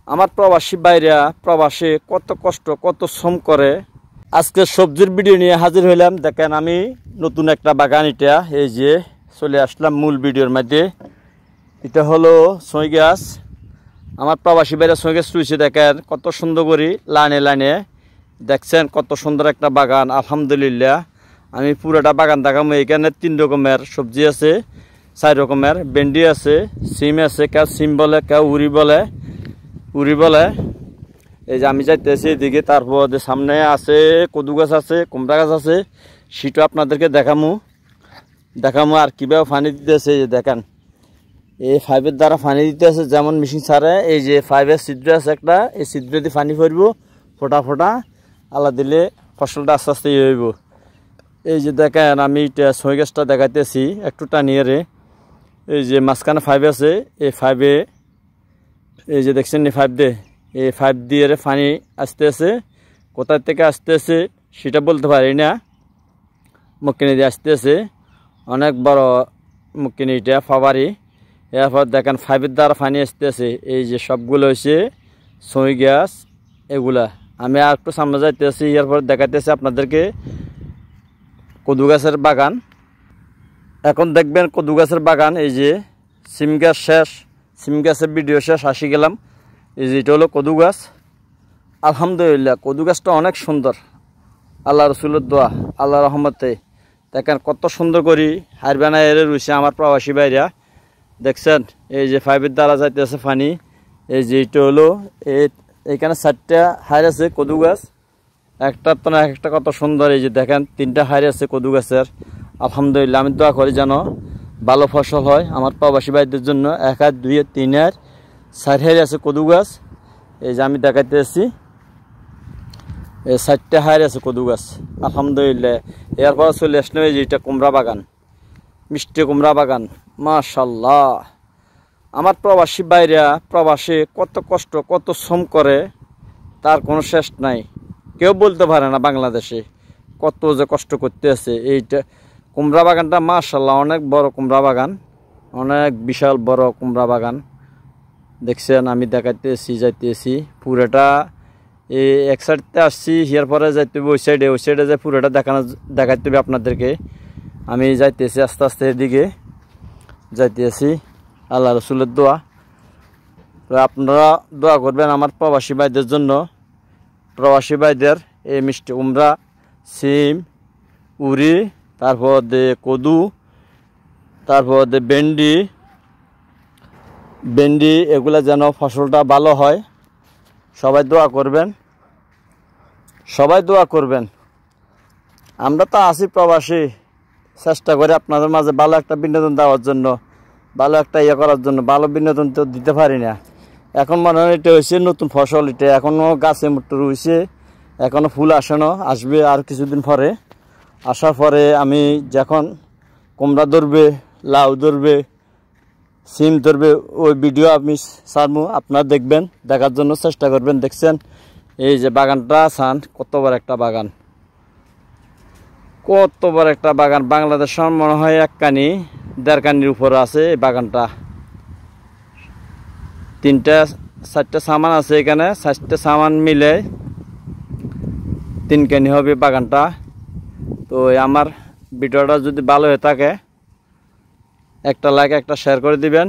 আমার প্রবাসী ভাইরা প্রবাসে কত কষ্ট কত শ্রম করে। আজকে সবজির ভিডিও নিয়ে হাজির হইলাম। দেখেন আমি নতুন একটা বাগান, এটা এই যে চলে আসলাম মূল ভিডিওর মধ্যে। এটা হলো ছই গাছ। আমার প্রবাসী ভাইরা ছই গাছ রয়েছে, দেখেন কত সুন্দর করে লাইনে লাইনে। দেখছেন কত সুন্দর একটা বাগান। আলহামদুলিল্লাহ আমি পুরোটা বাগান দেখাবো। এখানে 3 রকমের সবজি আছে, 4 রকমের। ভেন্ডি আছে, সিম আছে, কেউ সিম বলে কেউ উড়ি বলে। এই যে আমি যাইতেছি এদিকে। তারপর সামনে আছে কদু গাছ আছে, কুমড়া গাছ আছে, সেটা আপনাদেরকে দেখামু। আর কীভাবে পানি দিতেছে এই যে দেখেন, এই পাইপের দ্বারা পানি দিতেছে। যেমন মেশিন ছাড়ে, এই যে পাইপের ছিদ্র আছে একটা, এই ছিদ্র দিয়ে পানি পড়ব ফোটা ফোটা। আল্লাহ দিলে ফসলটা আস্তে আস্তে ইয়ে হইব। এই যে দেখেন আমি এটা ছই গাছটা দেখাইতেছি একটু টানিয়ে রে। এই যে মাঝখানে পাইপ আছে, এই পাইপে এই যে দেখছেন এই পাইপ দিয়ে পানি আসতেছে। কোথার থেকে আসতেছে সেটা বলতে পারি না, মুখকিনি দিয়ে আসতেছে। অনেক বড় মুখকিনি, এটা ফাবারি। এরপর দেখেন পাইপের দ্বারা পানি আসতেছে। এই যে সবগুলো হয়েছে ছই গাছ এগুলা। আমি আর একটু সামনে যাইতেছি, এরপর দেখাইতেছি আপনাদেরকে কদু গাছের বাগান। এখন দেখবেন কদু গাছের বাগান। এই যে সিম গাছ শেষ, সিম গাছের ভিডিও শেষ, আসি গেলাম। এই যে এটা হলো কদু গাছ। আলহামদুলিল্লাহ কদু গাছটা অনেক সুন্দর, আল্লাহ রসুলের দোয়া, আল্লাহ রহমতে। দেখেন কত সুন্দর করি হার বানায় রয়েছে আমার প্রবাসী ভাইরা। দেখছেন এই যে পাইপের দ্বারা যাইতেছে পানি। এই যে এটা হলো এইখানে 4টা হার আছে কদু গাছ, একটা তো না একটা কত সুন্দর। এই যে দেখেন 3টা হার আছে কদু গাছের। আলহামদুলিল্লাহ আমি দোয়া করি যেন ভালো ফসল হয় আমার প্রবাসী ভাইদের জন্য। 1 হাত 2 হাত 3 হাত 4 হার আছে কদু গাছ। এই যে আমি দেখাইতেছি এই 4টা হার আছে কদু গাছ। আলহামদুলিল্লাহ। এরপর চলে আসলাম এই যে এটা কুমড়া বাগান, মিষ্টি কুমড়া বাগান। মাশাল্লাহ আমার প্রবাসী ভাইরা প্রবাসে কত কষ্ট কত শ্রম করে, তার কোনো শেষ নাই। কেউ বলতে পারে না বাংলাদেশে কত যে কষ্ট করতে আছে। এইটা কুমড়া বাগানটা মাশাল্লাহ অনেক বড় কুমড়া বাগান, অনেক বিশাল বড় কুমড়া বাগান। দেখছেন আমি দেখাইতেছি যাইতেছি পুরোটা। এই এক সাইডতে আসছি, এর পরে যাইতে হবে ওই সাইডে যে পুরোটা দেখাইতে হবে আপনাদেরকে। আমি যাইতেছি আস্তে আস্তে এদিকে যাইতেছি। আল্লাহ রসুলের দোয়া, তো আপনারা দোয়া করবেন আমার প্রবাসী ভাইদের জন্য। প্রবাসী ভাইদের এই মিষ্টি কুমড়া, সিম, উড়ি, তারপর কদু, তারপর ভেন্ডি এগুলা যেন ফসলটা ভালো হয়। সবাই দোয়া করবেন। আমরা তো আছি প্রবাসী, চেষ্টা করি আপনাদের মাঝে ভালো একটা বিনোদন দেওয়ার জন্য, ভালো একটা করার জন্য। ভালো বিনোদন তো দিতে পারি না। এখন মনে হয় এটা হয়েছে নতুন ফসল, এটা এখনও গাছে মোটর রয়েছে, এখনও ফুল আসবে আর কিছুদিন পরে। আসার পরে আমি যখন কুমড়া ধরবে, লাউ ধরবে, সিম ধরবে, ওই ভিডিও আমি ছাড়বো, আপনারা দেখবেন, দেখার জন্য চেষ্টা করবেন। দেখছেন এই যে বাগানটা আছেন, কত বড় একটা বাগান, কত বড় একটা বাগান। বাংলাদেশের মনে হয় 1 কানি 1.5 কানির উপরে আছে এই বাগানটা। 3টা 4টা সামান আছে এখানে, 4টা সামান মিলে 3 কানি হবে বাগানটা। তো আমার ভিডিওটা যদি ভালো হয়ে থাকে একটা লাইক একটা শেয়ার করে দিবেন।